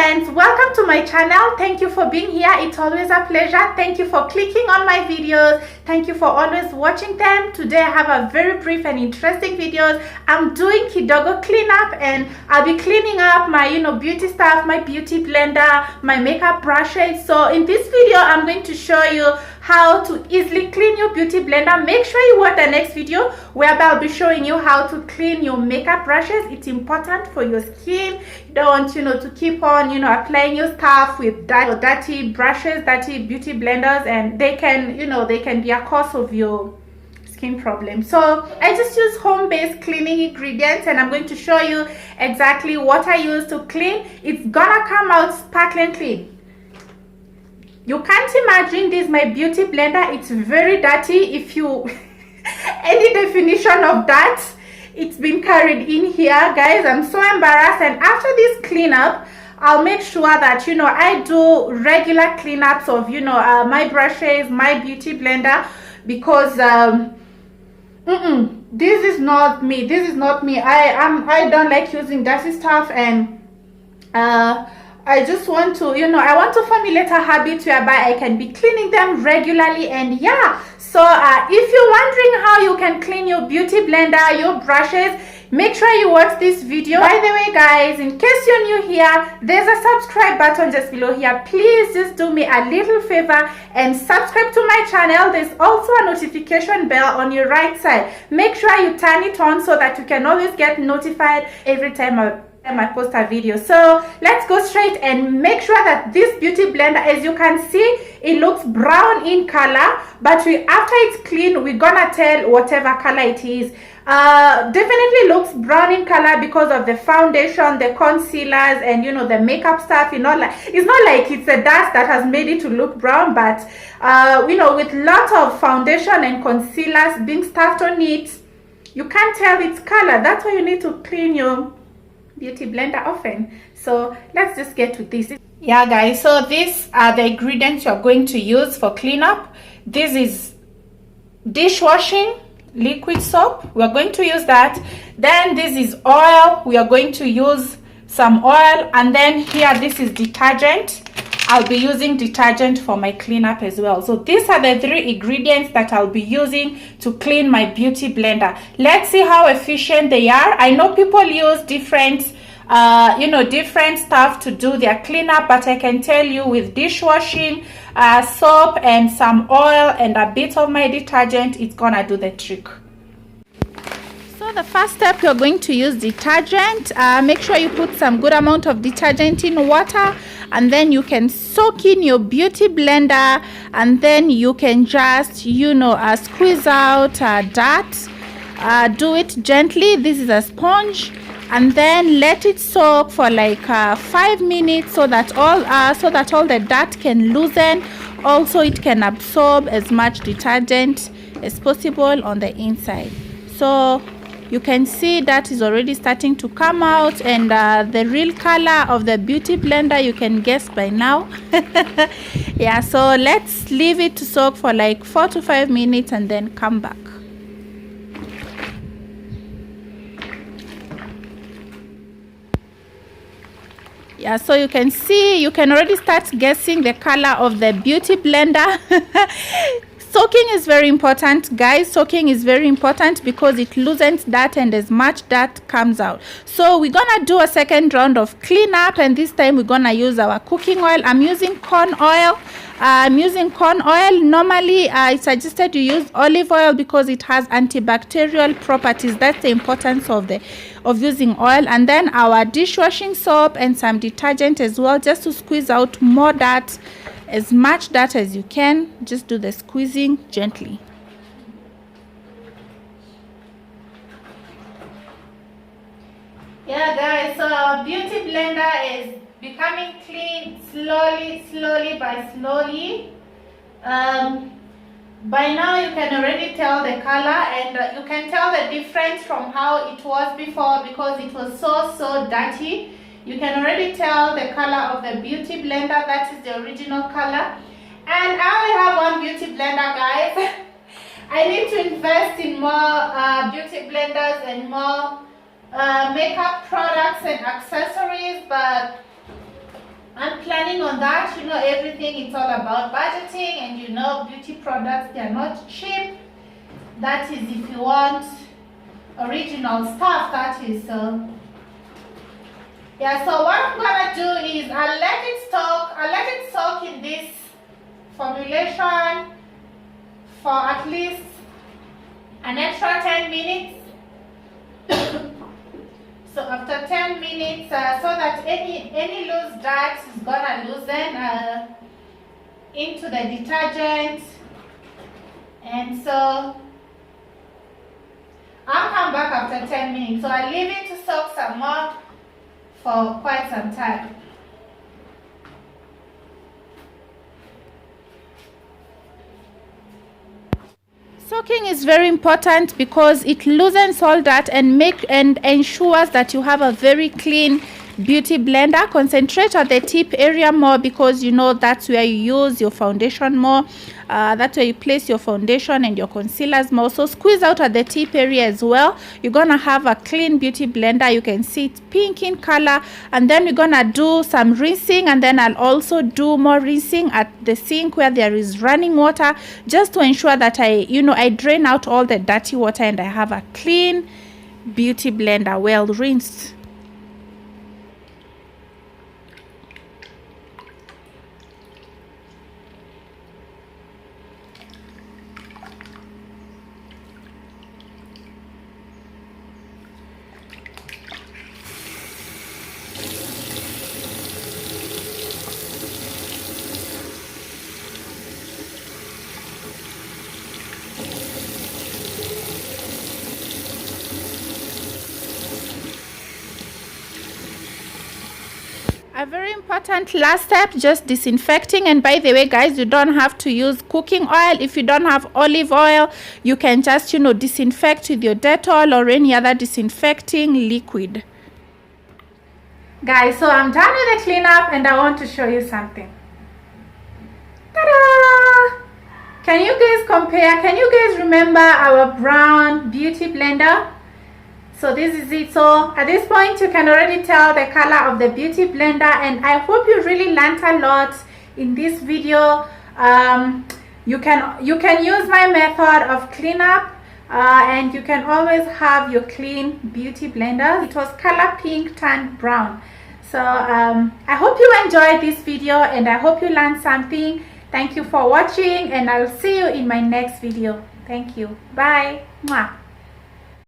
friends, welcome to my channel. Thank you for being here. It's always a pleasure. Thank you for clicking on my videos. Thank you for always watching them. Today I have a very brief and interesting videos. I'm doing Kidogo cleanup, and I'll be cleaning up my beauty stuff, my beauty blender, my makeup brushes. So in this video I'm going to show you how to easily clean your beauty blender. Make sure you watch the next video whereby I'll be showing you how to clean your makeup brushes. It's important for your skin. You don't want to keep on applying your stuff with dirty brushes, dirty beauty blenders, and they can be a cause of your skin problem. So I just use home-based cleaning ingredients, and I'm going to show you exactly what I use to clean. It's gonna come out sparkling clean. You can't imagine this, my beauty blender. It's very dirty. If you any definition of that, it's been carried in here, guys. I'm so embarrassed. And after this cleanup, I'll make sure that I do regular cleanups of my brushes, my beauty blender, because this is not me. This is not me. I don't like using dirty stuff, and I just want to, I want to formulate a habit whereby I can be cleaning them regularly. And yeah, so if you're wondering how you can clean your beauty blender, your brushes, make sure you watch this video. By the way, guys, in case you're new here, there's a subscribe button just below here. Please just do me a little favor and subscribe to my channel. There's also a notification bell on your right side. Make sure you turn it on so that you can always get notified every time I post a video. So let's go straight and make sure that this beauty blender, as you can see, it looks brown in color, but after it's clean, we're gonna tell whatever color it is. Definitely looks brown in color because of the foundation, the concealers, and the makeup stuff. It's not like it's a dust that has made it to look brown, but with lot of foundation and concealers being stuffed on it, you can't tell its color. That's why you need to clean your beauty blender often. So let's just get to this. Yeah, guys, so these are the ingredients you're going to use for cleanup. This is dishwashing liquid soap. We're going to use that. Then this is oil. We are going to use some oil. And then here, this is detergent. I'll be using detergent for my cleanup as well. So these are the three ingredients that I'll be using to clean my beauty blender. Let's see how efficient they are. I know people use different different stuff to do their cleanup, but I can tell you with dishwashing soap and some oil and a bit of my detergent, it's gonna do the trick. So the first step, you're going to use detergent. Make sure you put some good amount of detergent in water, and then you can soak in your beauty blender, and then you can just squeeze out dirt. Do it gently. This is a sponge, and then let it soak for like 5 minutes so that all the dirt can loosen. Also, it can absorb as much detergent as possible on the inside. So you can see that is already starting to come out, and the real color of the beauty blender you can guess by now. Yeah, so let's leave it to soak for like 4 to 5 minutes and then come back. Yeah, so you can see, you can already start guessing the color of the beauty blender. Soaking is very important, guys. Soaking is very important because it loosens dirt, and as much dirt comes out. So we're gonna do a second round of cleanup, and this time we're gonna use our cooking oil. I'm using corn oil. Normally it's suggested you use olive oil because it has antibacterial properties. That's the importance of using oil. And then our dishwashing soap and some detergent as well, just to squeeze out more dirt, as much dirt as you can. Just do the squeezing gently. Yeah, guys, so our beauty blender is becoming clean slowly by slowly. By now you can already tell the color, and you can tell the difference from how it was before because it was so dirty. You can already tell the color of the beauty blender. That is the original color. And I only have one beauty blender, guys. I need to invest in more beauty blenders and more makeup products and accessories, but I'm planning on that. You know, everything, it's all about budgeting, and you know, beauty products, they're not cheap. That is if you want original stuff. That is yeah. So what I'm gonna do is I'll let it soak in this formulation for at least an extra 10 minutes. So after 10 minutes, so that any loose dirt is gonna loosen into the detergent, and so I'll come back after 10 minutes. So I'll leave it to soak some more for quite some time. Soaking is very important because it loosens all that and ensures that you have a very clean beauty blender. Concentrate on the tip area more, because you know that's where you use your foundation more. That's where you place your foundation and your concealers more. So squeeze out at the tip area as well. You're gonna have a clean beauty blender. You can see it's pink in color, and then we're gonna do some rinsing, and then I'll also do more rinsing at the sink where there is running water, just to ensure that I drain out all the dirty water and I have a clean beauty blender, well rinsed. A very important last step, just disinfecting. And by the way, guys, you don't have to use cooking oil. If you don't have olive oil, you can just disinfect with your Dettol or any other disinfecting liquid. Guys, so I'm done with the cleanup, and I want to show you something. Ta-da! Can you guys compare? Can you guys remember our brown beauty blender? So this is it. So at this point, you can already tell the color of the beauty blender, and I hope you really learned a lot in this video. You can use my method of cleanup, and you can always have your clean beauty blender. It was color pink turned brown. So I hope you enjoyed this video, and I hope you learned something. Thank you for watching, and I'll see you in my next video. Thank you. Bye. Mwah.